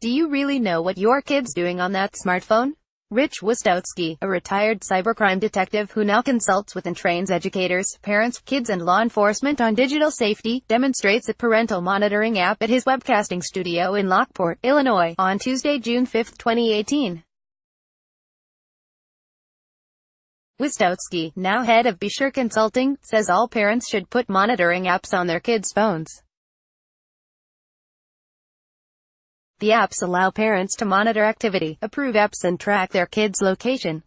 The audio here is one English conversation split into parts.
Do you really know what your kid's doing on that smartphone? Rich Wistowski, a retired cybercrime detective who now consults with and trains educators, parents, kids and law enforcement on digital safety, demonstrates a parental monitoring app at his webcasting studio in Lockport, Illinois, on Tuesday, June 5, 2018. Wistowski, now head of Be-Sure Consulting, says all parents should put monitoring apps on their kids' phones. The apps allow parents to monitor activity, approve apps and track their kids' location.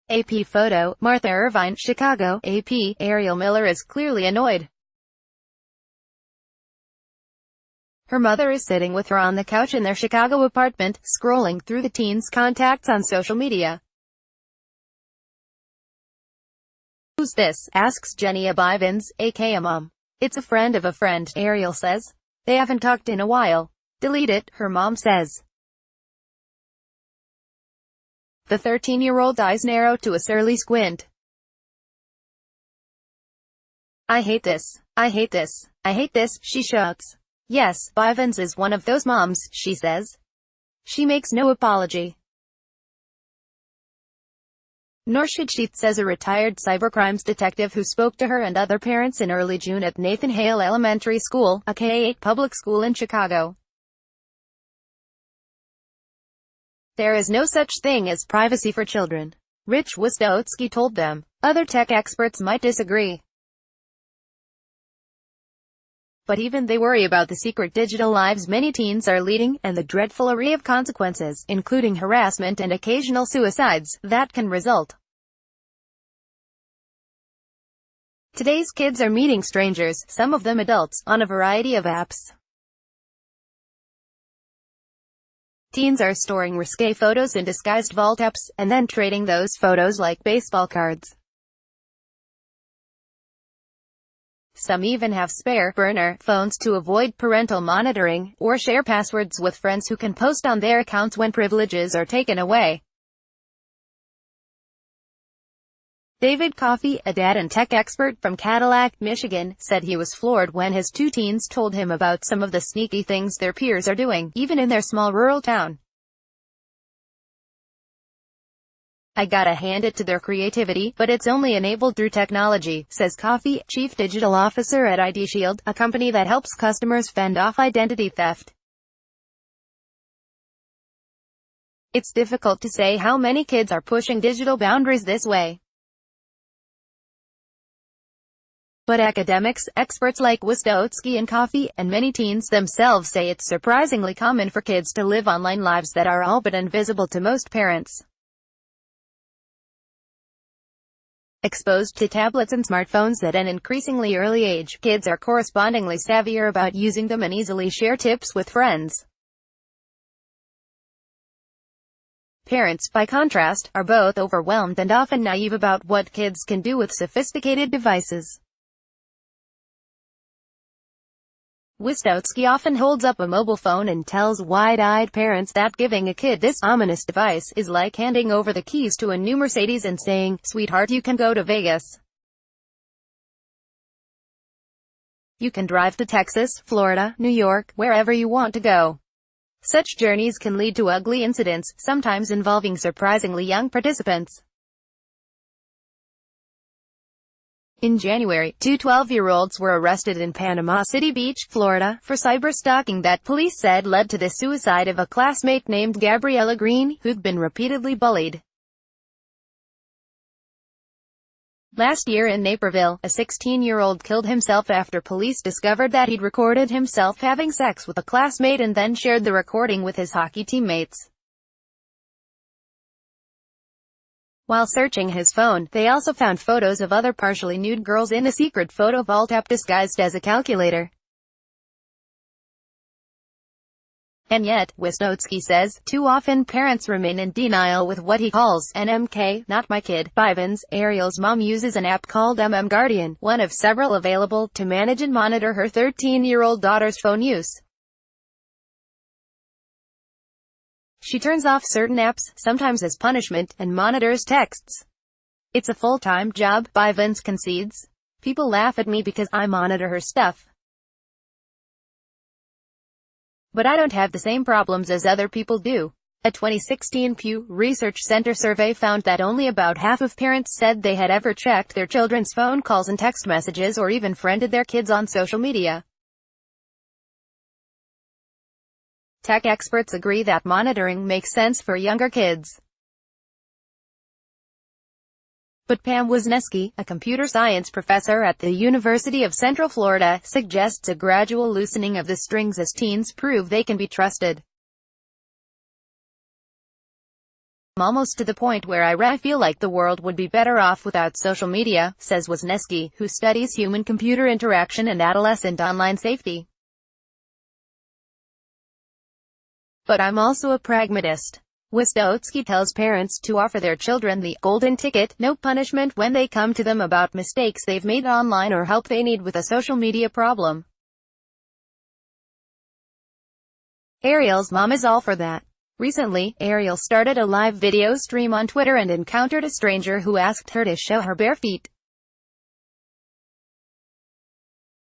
AP photo, Martha Irvine, Chicago. AP, Ariel Miller is clearly annoyed. Her mother is sitting with her on the couch in their Chicago apartment, scrolling through the teen's contacts on social media. "Who's this?" asks Jenny Bivens, aka Mom. "It's a friend of a friend," Ariel says. "They haven't talked in a while." "Delete it," her mom says. The 13-year-old's eyes narrow to a surly squint. "I hate this. I hate this. I hate this," she shouts. Yes, Bivens is one of those moms, she says. She makes no apology. Nor should she, says a retired cybercrimes detective who spoke to her and other parents in early June at Nathan Hale Elementary School, a K-8 public school in Chicago. There is no such thing as privacy for children, Rich Wistowski told them. Other tech experts might disagree, but even they worry about the secret digital lives many teens are leading, and the dreadful array of consequences, including harassment and occasional suicides, that can result. Today's kids are meeting strangers, some of them adults, on a variety of apps. Teens are storing risque photos in disguised vault apps, and then trading those photos like baseball cards. Some even have spare, burner phones to avoid parental monitoring, or share passwords with friends who can post on their accounts when privileges are taken away. David Coffey, a dad and tech expert from Cadillac, Michigan, said he was floored when his two teens told him about some of the sneaky things their peers are doing, even in their small rural town. "I gotta hand it to their creativity, but it's only enabled through technology," says Coffey, chief digital officer at ID Shield, a company that helps customers fend off identity theft. "It's difficult to say how many kids are pushing digital boundaries this way. But academics, experts like Wistowski and Coffey, and many teens themselves say it's surprisingly common for kids to live online lives that are all but invisible to most parents. Exposed to tablets and smartphones at an increasingly early age, kids are correspondingly savvier about using them and easily share tips with friends. Parents, by contrast, are both overwhelmed and often naive about what kids can do with sophisticated devices. Wistowski often holds up a mobile phone and tells wide-eyed parents that giving a kid this ominous device is like handing over the keys to a new Mercedes and saying, "Sweetheart, you can go to Vegas. You can drive to Texas, Florida, New York, wherever you want to go." Such journeys can lead to ugly incidents, sometimes involving surprisingly young participants. In January, two 12-year-olds were arrested in Panama City Beach, Florida, for cyberstalking that police said led to the suicide of a classmate named Gabriella Green, who'd been repeatedly bullied. Last year in Naperville, a 16-year-old killed himself after police discovered that he'd recorded himself having sex with a classmate and then shared the recording with his hockey teammates. While searching his phone, they also found photos of other partially nude girls in a secret photo vault app disguised as a calculator. And yet, Wistowski says, too often parents remain in denial with what he calls NMK, not my kid. Bivens, Ariel's mom, uses an app called Guardian, one of several available, to manage and monitor her 13-year-old daughter's phone use. She turns off certain apps, sometimes as punishment, and monitors texts. "It's a full-time job," Bivens concedes. "People laugh at me because I monitor her stuff. But I don't have the same problems as other people do. A 2016 Pew Research Center survey found that only about half of parents said they had ever checked their children's phone calls and text messages or even friended their kids on social media. Tech experts agree that monitoring makes sense for younger kids. But Pam Wisniewski, a computer science professor at the University of Central Florida, suggests a gradual loosening of the strings as teens prove they can be trusted. Almost to the point where I feel like the world would be better off without social media, says Wisniewski, who studies human-computer interaction and adolescent online safety. But I'm also a pragmatist. Wisniewski tells parents to offer their children the golden ticket, no punishment when they come to them about mistakes they've made online or help they need with a social media problem. Ariel's mom is all for that. Recently, Ariel started a live video stream on Twitter and encountered a stranger who asked her to show her bare feet.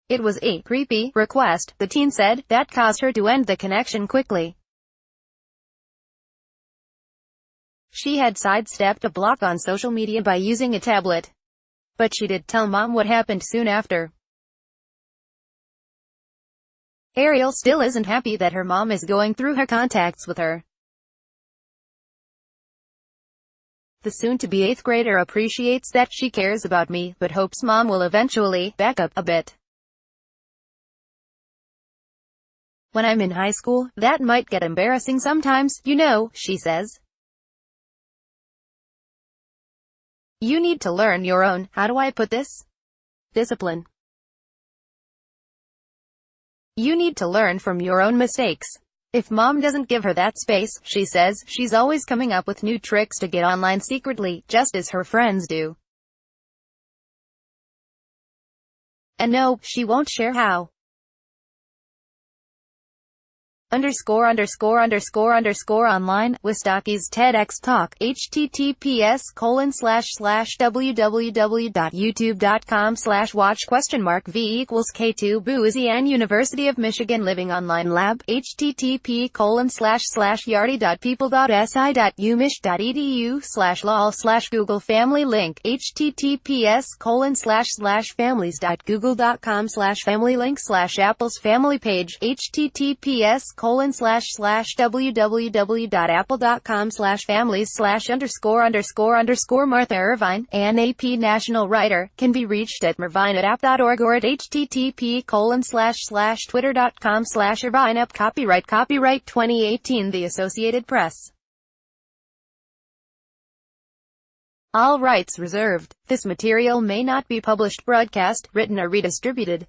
It was a creepy request, the teen said, that caused her to end the connection quickly. She had sidestepped a block on social media by using a tablet. But she did tell mom what happened soon after. Ariel still isn't happy that her mom is going through her contacts with her. The soon-to-be 8th grader appreciates that she cares about me, but hopes mom will eventually back up a bit. When I'm in high school, that might get embarrassing sometimes, you know, she says. You need to learn your own, how do I put this? Discipline. You need to learn from your own mistakes. If mom doesn't give her that space, she says, she's always coming up with new tricks to get online secretly, just as her friends do. And no, she won't share how. _____online, Wisniewski's TEDx talk, https://www.youtube.com/watch?v=K2 University of Michigan Living Online Lab, http://yardy.people.si.umich.edu/lol/Google Family link, https://families.google.com/family link/Apple's Family page, https://www.apple.com/families/_____ Martha Irvine, an AP national writer, can be reached at irvineatapp.org or at http://twitter.com/irvineapp. Copyright 2018 The Associated Press. All rights reserved. This material may not be published, broadcast, written or redistributed.